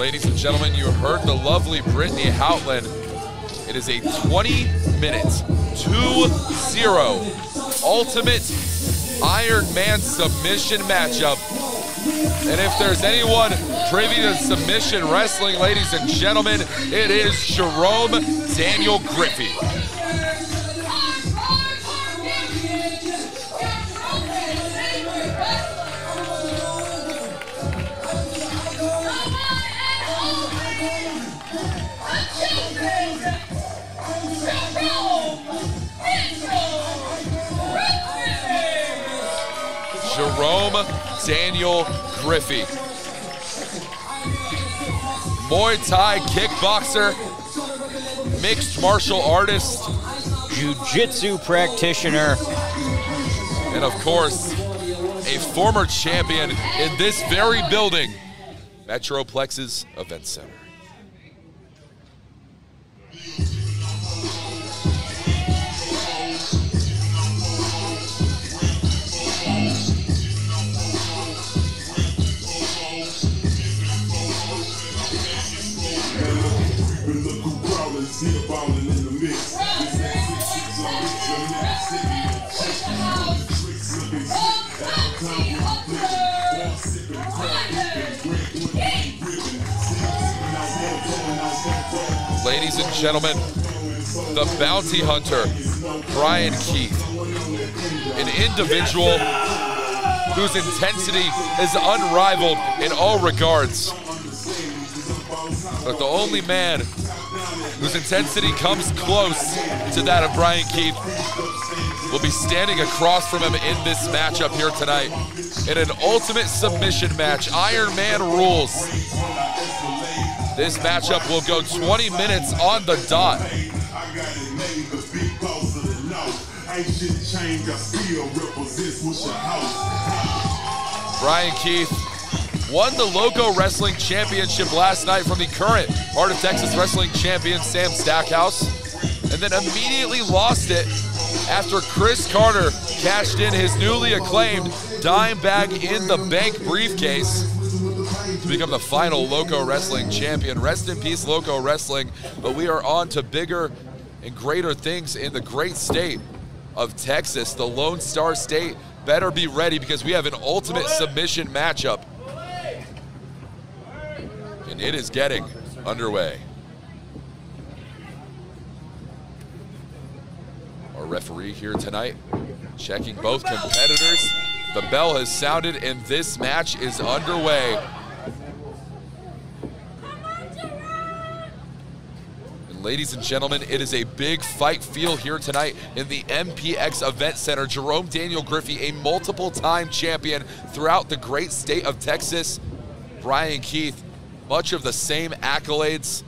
Ladies and gentlemen, you heard the lovely Brittany Houtland. It is a 20-minute, 2-0 Ultimate Iron Man submission matchup. And if there's anyone privy to submission wrestling, ladies and gentlemen, it is Jerome Daniel Griffey. Jerome Daniel Griffey. Muay Thai kickboxer, mixed martial artist, jiu-jitsu practitioner, and of course, a former champion in this very building, Metroplex's Event Center. Ladies and gentlemen, the bounty hunter, Bryan Keith, an individual whose intensity is unrivaled in all regards. But the only man whose intensity comes close to that of Bryan Keith will be standing across from him in this matchup here tonight in an ultimate submission match. Iron Man rules. This matchup will go 20 minutes on the dot. Bryan Keith won the Loco Wrestling Championship last night from the current Heart of Texas Wrestling champion, Sam Stackhouse, and then immediately lost it after Chris Carter cashed in his newly acclaimed Dimebag in the Bank briefcase to become the final Loco Wrestling champion. Rest in peace, Loco Wrestling, but we are on to bigger and greater things in the great state of Texas. The Lone Star State better be ready because we have an ultimate submission matchup. And it is getting underway. Our referee here tonight checking both competitors. The bell has sounded and this match is underway. And ladies and gentlemen, it is a big fight feel here tonight in the MPX Event Center. Jerome Daniel Griffey, a multiple-time champion throughout the great state of Texas. Bryan Keith, much of the same accolades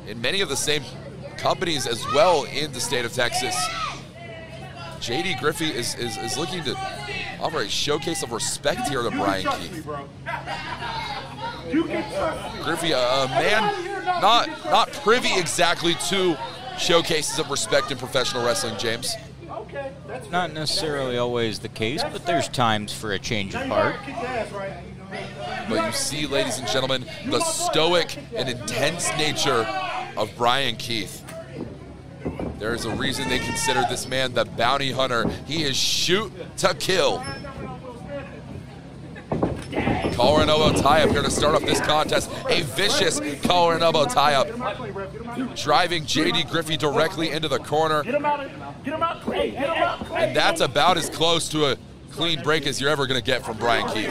in many of the same companies as well in the state of Texas. JD Griffey is looking to offer a showcase of respect here to Bryan Keith. Griffey, a man not privy exactly to showcases of respect in professional wrestling, James. Not necessarily always the case, but there's times for a change of heart. But you see, ladies and gentlemen, the stoic and intense nature of Bryan Keith. There's a reason they consider this man the bounty hunter. He is shoot to kill. Collar and elbow tie-up here to start off this contest. A vicious collar and elbow tie-up. Driving JD Griffey directly into the corner. And that's about as close to a clean break as you're ever going to get from Bryan Keith.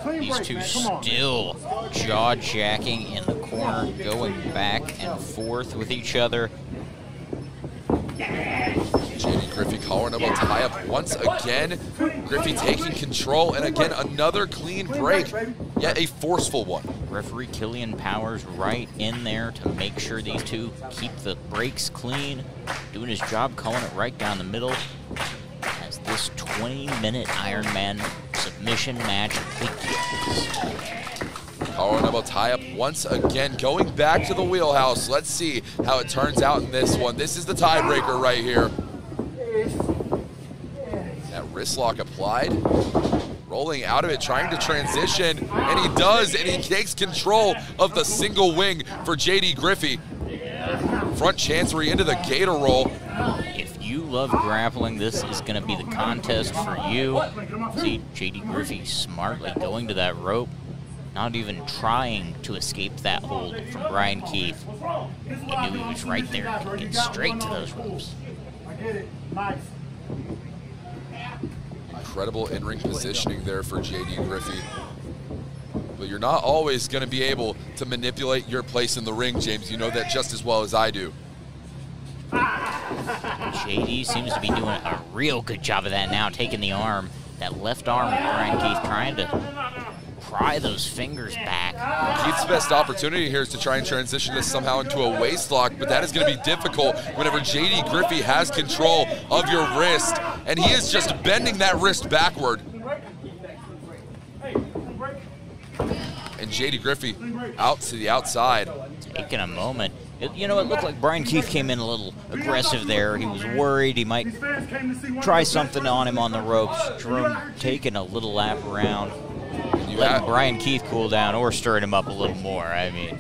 These two still jaw-jacking in the corner, going back and forth with each other. JD Griffey, collar and elbow tie-up once again. Griffey taking control, and again, another clean break, yet a forceful one. Referee Killian Powers right in there to make sure these two keep the breaks clean, doing his job, calling it right down the middle. As this 20-minute Iron Man submission match begins. Collar and elbow tie-up once again, going back to the wheelhouse. Let's see how it turns out in this one. This is the tiebreaker right here. That wrist lock applied. rolling out of it, trying to transition, and he does, and he takes control of the single wing for JD Griffey. Front chancery into the gator roll. If you love grappling, this is going to be the contest for you. See JD Griffey smartly going to that rope, not even trying to escape that hold from Brian Keith. He knew he was right there, could get straight to those ropes. Incredible in-ring positioning there for JD Griffey. But you're not always going to be able to manipulate your place in the ring, James. You know that just as well as I do. JD seems to be doing a real good job of that now, taking the arm, that left arm of Brian Keith, trying to pry those fingers back. Keith's best opportunity here is to try and transition this somehow into a waist lock, but that is going to be difficult whenever JD Griffey has control of your wrist, and he is just bending that wrist backward. And JD Griffey out to the outside. Taking a moment. You know, it looked like Brian Keith came in a little aggressive there. He was worried he might try something on him on the ropes. Jerome taking a little lap around, letting Brian Keith cool down or stirring him up a little more. I mean,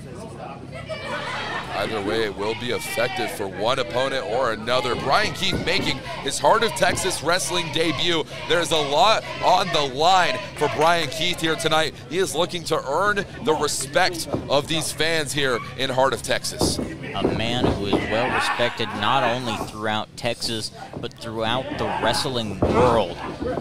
either way, it will be effective for one opponent or another. Brian Keith making his Heart of Texas Wrestling debut. There's a lot on the line for Brian Keith here tonight. He is looking to earn the respect of these fans here in Heart of Texas. A man who is well respected not only throughout Texas, but throughout the wrestling world.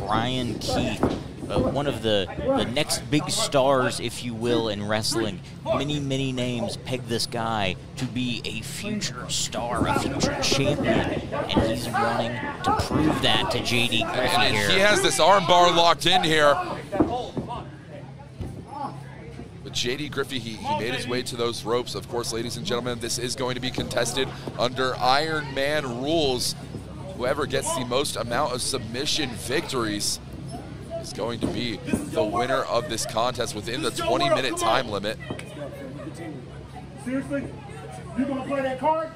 Brian Keith, one of the next big stars, if you will, in wrestling. Many, many names peg this guy to be a future star, a future champion, and he's wanting to prove that to JD Griffey here. He has this armbar locked in here. But JD Griffey, he made his way to those ropes. Of course, ladies and gentlemen, this is going to be contested under Iron Man rules. Whoever gets the most amount of submission victories is going to be the winner of this contest within the 20-minute time limit. Seriously? You gonna play that card?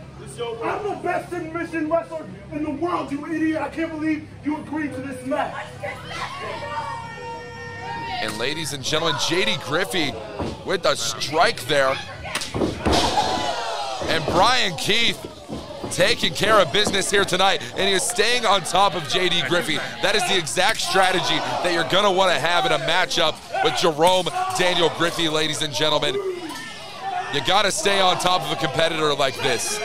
I'm the best submission wrestler in the world, you idiot. I can't believe you agreed to this match. And ladies and gentlemen, JD Griffey with a strike there. And Brian Keith taking care of business here tonight, and he is staying on top of JD Griffey. That is the exact strategy that you're gonna wanna have in a matchup with Jerome Daniel Griffey, ladies and gentlemen. You gotta stay on top of a competitor like this.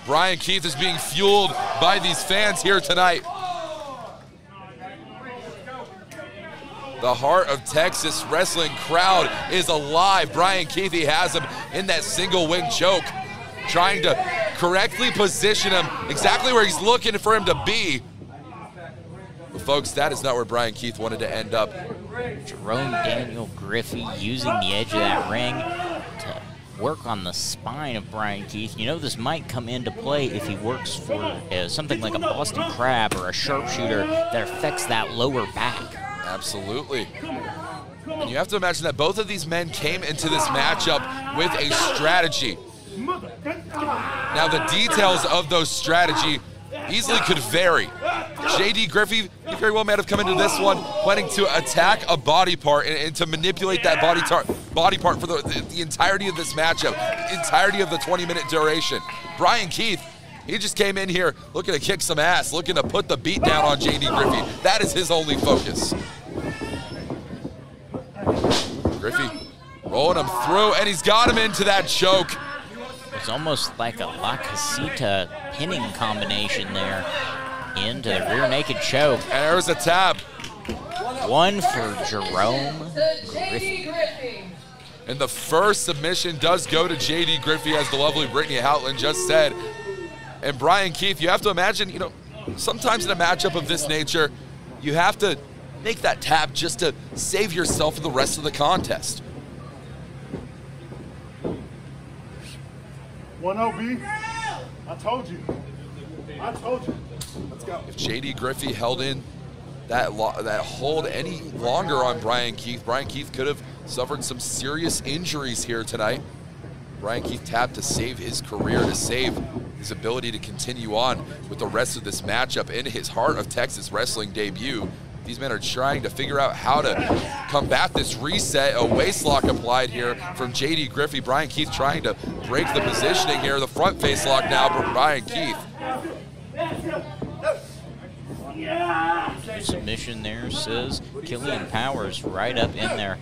Brian Keith is being fueled by these fans here tonight. The Heart of Texas Wrestling crowd is alive. Brian Keith, he has him in that single wing choke, trying to correctly position him exactly where he's looking for him to be. But folks, that is not where Brian Keith wanted to end up. Jerome Daniel Griffey using the edge of that ring to work on the spine of Brian Keith. You know, this might come into play if he works for something like a Boston Crab or a sharpshooter that affects that lower back. Absolutely. And you have to imagine that both of these men came into this matchup with a strategy. Now, the details of those strategy easily could vary. JD Griffey, he very well might have come into this one planning to attack a body part and to manipulate that body part for the entirety of this matchup, the entirety of the 20-minute duration. Brian Keith, he just came in here looking to kick some ass, looking to put the beat down on JD Griffey. That is his only focus. Griffey rolling him through, and he's got him into that choke. It's almost like a La Casita pinning combination there into the rear naked choke. And there's a tap. One for Jerome Griffey. And the first submission does go to JD Griffey, as the lovely Brittany Houtland just said. And Brian Keith, you have to imagine, you know, sometimes in a matchup of this nature, you have to make that tap just to save yourself for the rest of the contest. 1-0, B. I told you. I told you. Let's go. If JD Griffey held in that hold any longer on Brian Keith could have suffered some serious injuries here tonight. Brian Keith tapped to save his career, to save his ability to continue on with the rest of this matchup in his Heart of Texas Wrestling debut. These men are trying to figure out how to combat this reset. A waist lock applied here from J.D. Griffey. Brian Keith trying to break the positioning here. The front face lock now from Brian Keith. Submission there, says Killian Powers right up in there,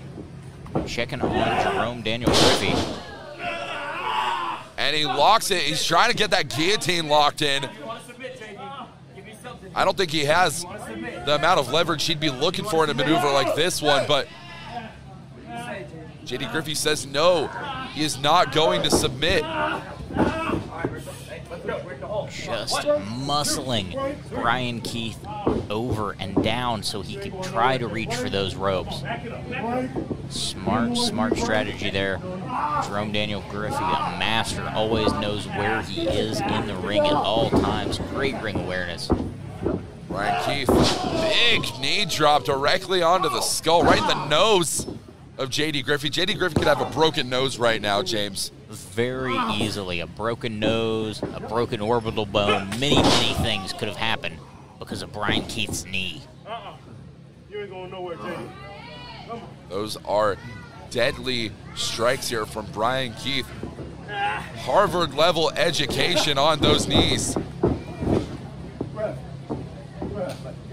checking on Jerome Daniel Griffey. And he locks it. He's trying to get that guillotine locked in. I don't think he has the amount of leverage he'd be looking for in a maneuver like this one, but J.D. Griffey says no, he is not going to submit. Just muscling Brian Keith over and down so he could try to reach for those ropes. Smart strategy there. Jerome Daniel Griffey, a master, always knows where he is in the ring at all times. Great ring awareness. Brian Keith, big knee drop directly onto the skull, right in the nose of J.D. Griffey. J.D. Griffey could have a broken nose right now, James. Very easily. A broken nose, a broken orbital bone, many things could have happened because of Brian Keith's knee. You ain't going nowhere, J.D. Come on. Those are deadly strikes here from Brian Keith. Harvard-level education on those knees.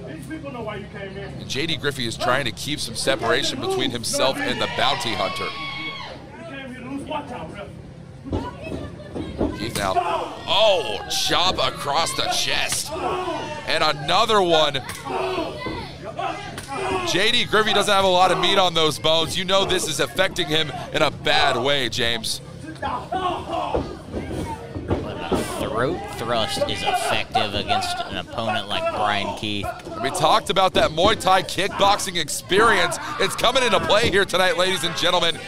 These people know why you came in. And J.D. Griffey is trying to keep some separation between himself and the bounty hunter. You came here to lose. Watch out, ref. Keith now, oh, chop across the chest. And another one. J.D. Griffey doesn't have a lot of meat on those bones. You know this is affecting him in a bad way, James. Throat thrust is effective against an opponent like Brian Keith. We talked about that Muay Thai kickboxing experience. It's coming into play here tonight, ladies and gentlemen.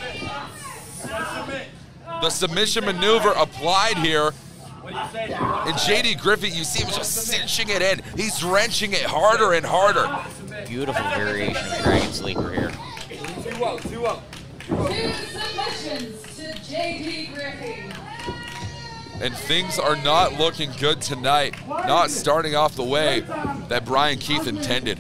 The submission maneuver applied here. And J.D. Griffey, you see him just cinching it in. He's wrenching it harder and harder. Beautiful variation of Dragon Sleeper here. 2 submissions to J.D. Griffey. And things are not looking good tonight. Not starting off the way that Brian Keith intended.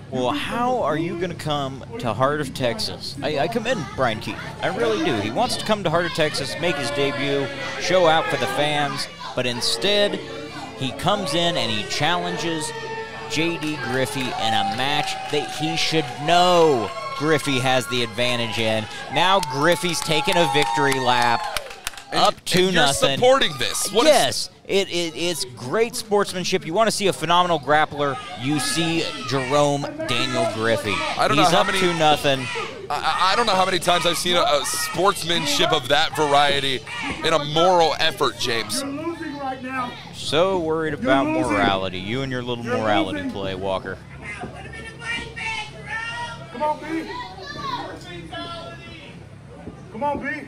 Well, how are you going to come to Heart of Texas? I commend Brian Keith. I really do. He wants to come to Heart of Texas, make his debut, show out for the fans, but instead, he comes in and he challenges J.D. Griffey in a match that he should know Griffey has the advantage in. Now Griffey's taking a victory lap. Up 2-0. You're supporting this. Yes, it's great sportsmanship. You want to see a phenomenal grappler, you see Jerome Daniel Griffey. I don't know how many. many. 2-0. I don't know how many times I've seen a sportsmanship of that variety in a moral effort, James. You're losing right now. So worried about morality. You and your little morality play, Walker. Come on, B. Come on, B.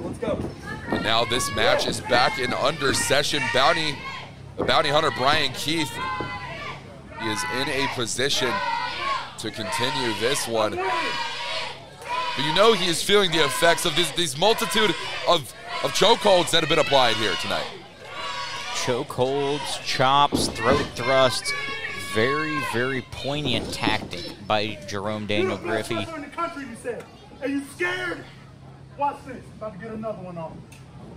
Let's go. And now this match is back in under session. The bounty hunter Brian Keith is in a position to continue this one. But you know he is feeling the effects of these multitude of chokeholds that have been applied here tonight. Chokeholds, chops, throat thrusts. Very poignant tactic by Jerome Daniel Griffey. In the country, you said. Are you scared? Watch this. About to get another one on.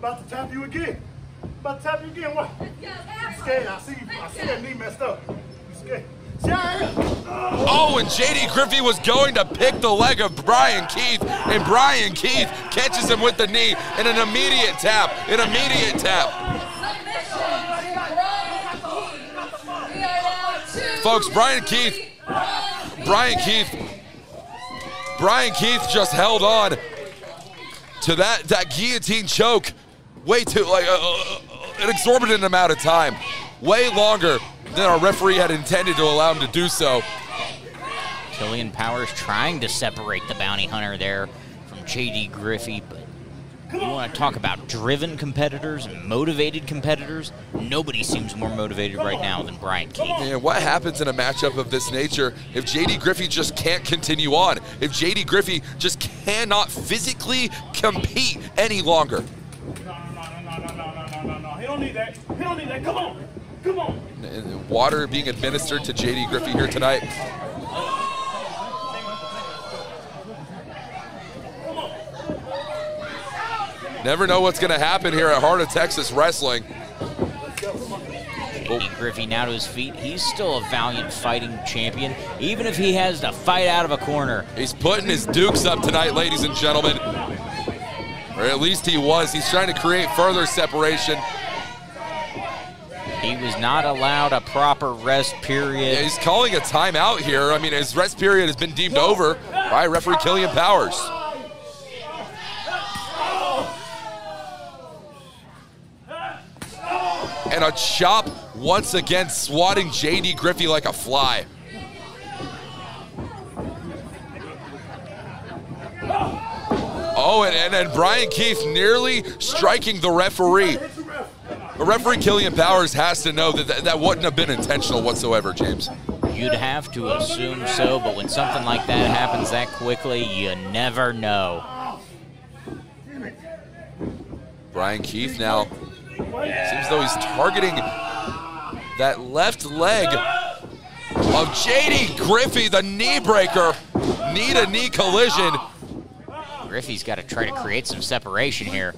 About to tap you again. About to tap you again. What? You scared? I see that knee messed up. You scared? Oh, and J.D. Griffey was going to pick the leg of Brian Keith, and Brian Keith catches him with the knee and an immediate tap. Folks, Brian Keith just held on to that guillotine choke way too, an exorbitant amount of time. Way longer than our referee had intended to allow him to do so. Killian Powers trying to separate the bounty hunter there from J.D. Griffey, but You want to talk about driven competitors and motivated competitors? Nobody seems more motivated right now than Brian Keith. Yeah, what happens in a matchup of this nature if J.D. Griffey just can't continue on? If J.D. Griffey just cannot physically compete any longer? No. He don't need that. He don't need that. Come on. Come on. And water being administered to J.D. Griffey here tonight. Never know what's going to happen here at Heart of Texas Wrestling. J.D. Griffey now to his feet. He's still a valiant fighting champion, even if he has to fight out of a corner. He's putting his dukes up tonight, ladies and gentlemen. Or at least he was. He's trying to create further separation. He was not allowed a proper rest period. Yeah, he's calling a timeout here. I mean, his rest period has been deemed over by referee Killian Powers. And a chop once again swatting J.D. Griffey like a fly. Oh, and Brian Keith nearly striking the referee. The referee Killian Powers has to know that that wouldn't have been intentional whatsoever, James. You'd have to assume so, but when something like that happens that quickly, you never know. Brian Keith now seems though he's targeting that left leg of J.D. Griffey, the knee breaker, knee-to-knee collision. Griffey's got to try to create some separation here.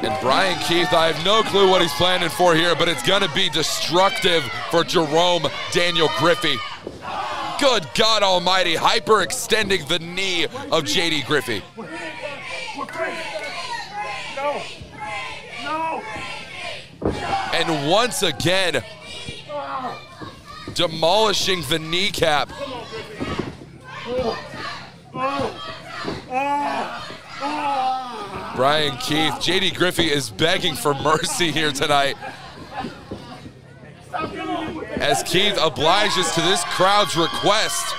And Brian Keith, I have no clue what he's planning for here, but it's gonna be destructive for Jerome Daniel Griffey. Good God Almighty, hyperextending the knee of J.D. Griffey. No. And once again, demolishing the kneecap. Brian Keith, J.D. Griffey is begging for mercy here tonight as Keith obliges to this crowd's request.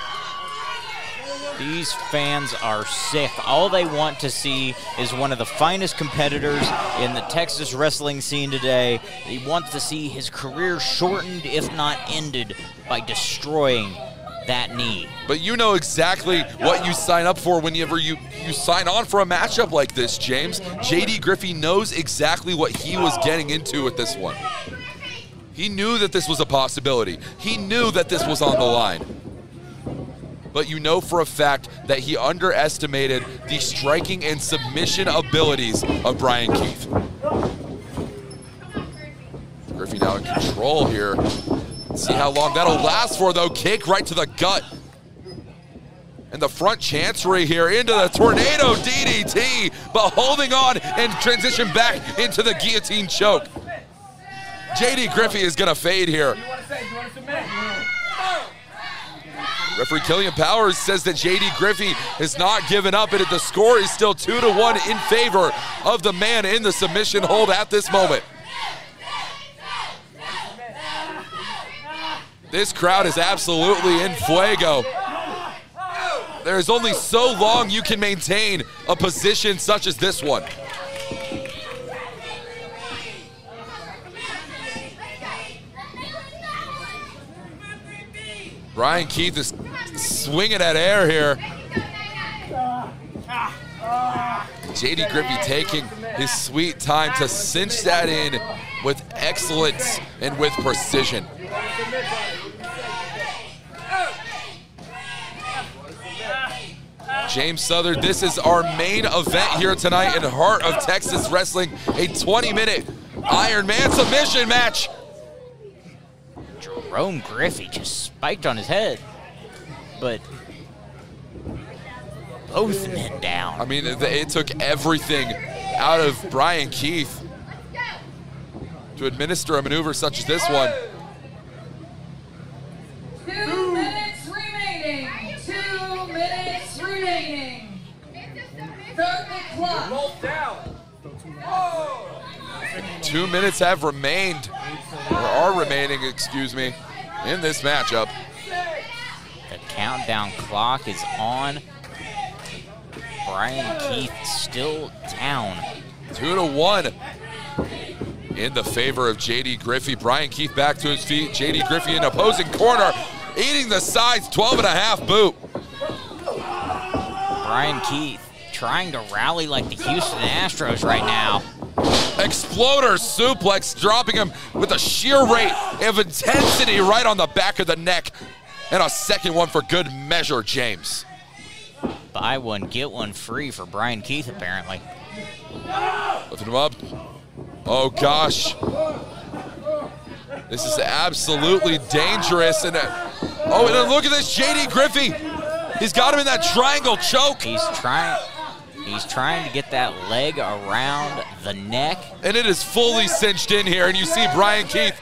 These fans are sick. All they want to see is one of the finest competitors in the Texas wrestling scene today. They want to see his career shortened, if not ended, by destroying that knee. But you know exactly what you sign up for whenever you sign on for a matchup like this, James. J.D. Griffey knows exactly what he was getting into with this one. He knew that this was a possibility. He knew that this was on the line. But you know for a fact that he underestimated the striking and submission abilities of Brian Keith. Griffey now in control here. See how long that'll last for, though. Kick right to the gut. And the front chancery here into the tornado DDT, but holding on and transition back into the guillotine choke. J.D. Griffey is gonna fade here. Referee Killian Powers says that J.D. Griffey has not given up, and the score is still 2-1 in favor of the man in the submission hold at this moment. This crowd is absolutely in fuego. There's only so long you can maintain a position such as this one. Brian Keith is swinging at air here. J.D. Griffey taking his sweet time to cinch that in with excellence and with precision. James Southern, this is our main event here tonight in Heart of Texas Wrestling, a 20-minute Iron Man submission match. Jerome Griffey just spiked on his head, but both men down. I mean, it took everything out of Brian Keith to administer a maneuver such as this one. 2 minutes remaining. 2 minutes remaining. Start the clock. Roll down. 2 minutes have remained, or are remaining, excuse me, in this matchup. The countdown clock is on. Brian Keith still down. 2-1 in the favor of J.D. Griffey. Brian Keith back to his feet. J.D. Griffey in opposing corner, eating the sides, 12.5 boot. Brian Keith trying to rally like the Houston Astros right now. Exploder suplex, dropping him with a sheer rate of intensity right on the back of the neck. And a second one for good measure, James. Buy one, get one free for Brian Keith, apparently. Lifting him up. Oh, gosh. This is absolutely dangerous. And oh, and then look at this, J.D. Griffey. He's got him in that triangle choke. He's trying to get that leg around the neck. And it is fully cinched in here. And you see Brian Keith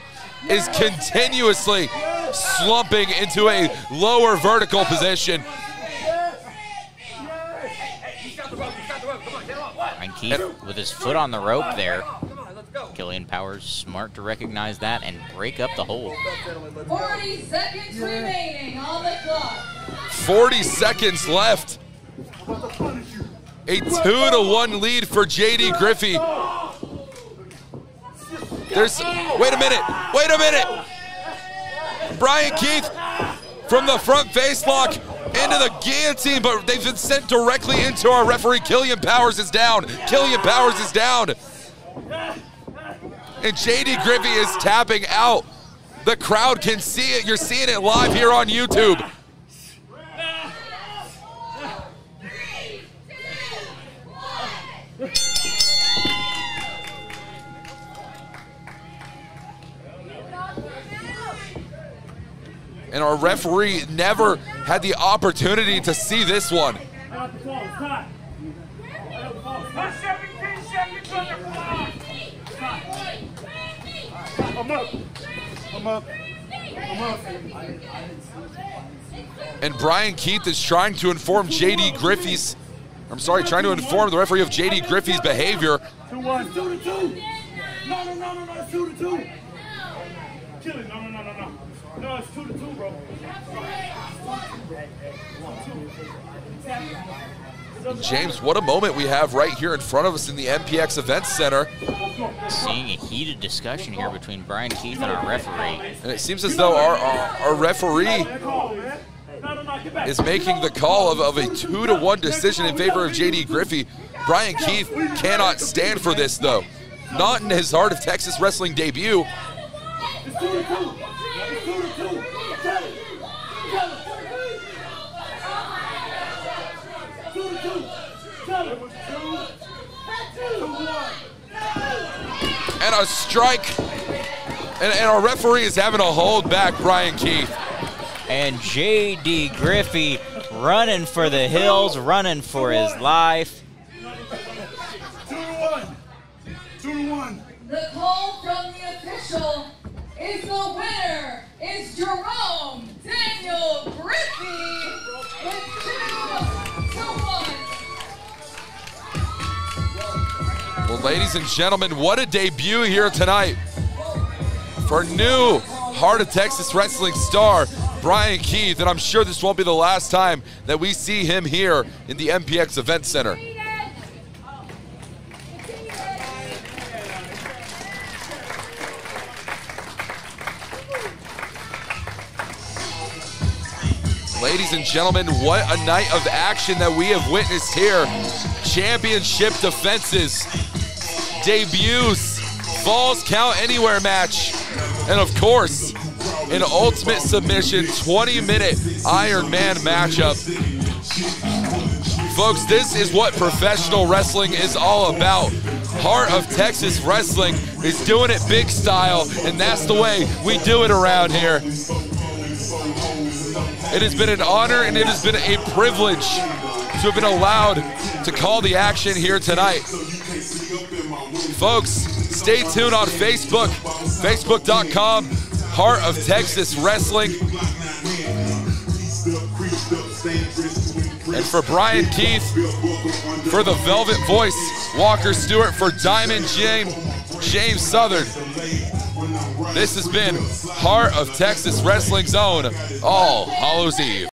is continuously slumping into a lower vertical position. Brian Keith with his foot on the rope there. Killian Powers smart to recognize that and break up the hold. 40 seconds remaining on the clock. 40 seconds left. A 2-1 lead for J.D. Griffey. Wait a minute. Brian Keith from the front face lock into the guillotine, but they've been sent directly into our referee. Killian Powers is down. And J.D. Griffey is tapping out. The crowd can see it. You're seeing it live here on YouTube. And our referee never had the opportunity to see this one. I'm up. And Brian Keith is trying to inform J.D. Griffey's, trying to inform the referee of J.D. Griffey's behavior. 2-1. 2-2. No, it's 2-2. Kill it. No. No, it's 2-2, bro. James, what a moment we have right here in front of us in the MPX Event Center. Seeing a heated discussion here between Brian Keith and our referee. And it seems as though our referee is making the call of a 2-1 decision in favor of J.D. Griffey. Brian Keith cannot stand for this, though. Not in his Heart of Texas Wrestling debut. It's 2-2. And a strike. And our referee is having to hold back Brian Keith. And J.D. Griffey running for the hills, running for his life. 2-1. 2-1. The call from the official is the winner is Jerome Daniel Griffey with 2-1. Well, ladies and gentlemen, what a debut here tonight for new Heart of Texas Wrestling star, Brian Keith. And I'm sure this won't be the last time that we see him here in the MPX Event Center. Ladies and gentlemen, what a night of action that we have witnessed here. Championship defenses, debuts, Falls Count Anywhere match, and of course, an ultimate submission 20-minute Iron Man matchup. Folks, this is what professional wrestling is all about. Heart of Texas Wrestling is doing it big style, and that's the way we do it around here. It has been an honor and it has been a privilege to have been allowed to call the action here tonight. Folks, stay tuned on Facebook, facebook.com, Heart of Texas Wrestling. And for Brian Keith, for the Velvet Voice, Walker Stewart, for Diamond James Southern, this has been Heart of Texas Wrestling's own All Hallows Eve.